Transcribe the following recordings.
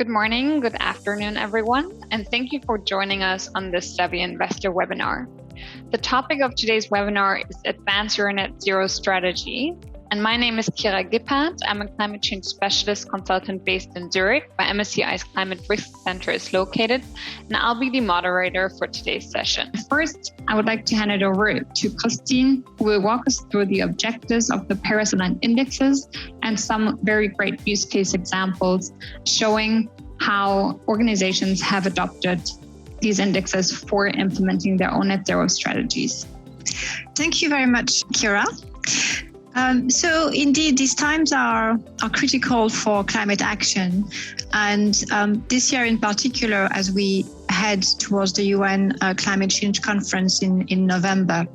morning, good afternoon, everyone, and thank you for joining us on this Savvy Investor webinar. The topic of today's webinar is Advance Your Net Zero Strategy. And my name is Kira Gippert. I'm a climate change specialist consultant based in Zurich, where MSCI's Climate Risk Center is located, and I'll be the moderator for today's session. First, I would like to hand it over to Christine, who will walk us through the objectives of the Paris-aligned indexes and some very great use case examples showing how organizations have adopted these indexes for implementing their own net zero strategies. Thank you very much, Kira. So indeed, these times are critical for climate action. And this year in particular, as we head towards the UN Climate Change Conference in November.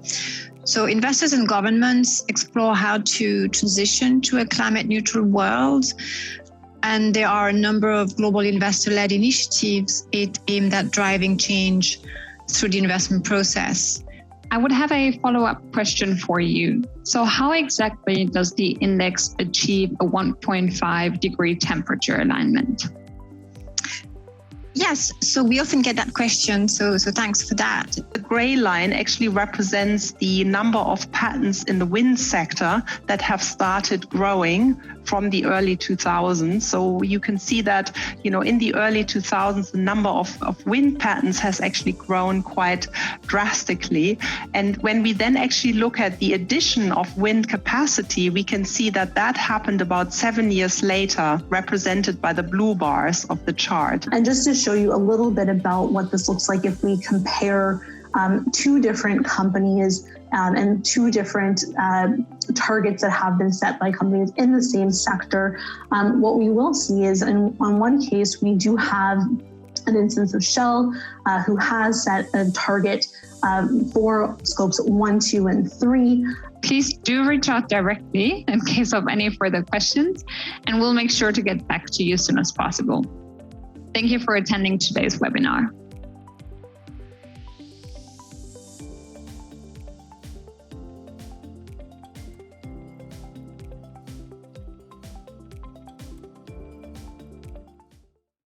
So investors and governments explore how to transition to a climate neutral world. And there are a number of global investor-led initiatives aimed at driving change through the investment process. I would have a follow-up question for you. So how exactly does the index achieve a 1.5 degree temperature alignment? Yes, so we often get that question, so thanks for that. The gray line actually represents the number of patents in the wind sector that have started growing from the early 2000s. So you can see that, in the early 2000s, the number of wind patents has actually grown quite drastically. And when we then actually look at the addition of wind capacity, we can see that happened about 7 years later, represented by the blue bars of the chart. And just to show you a little bit about what this looks like if we compare two different companies and two different targets that have been set by companies in the same sector, what we will see is on one case, we do have an instance of Shell who has set a target for scopes 1, 2, and 3. Please do reach out directly in case of any further questions, and we'll make sure to get back to you as soon as possible. Thank you for attending today's webinar.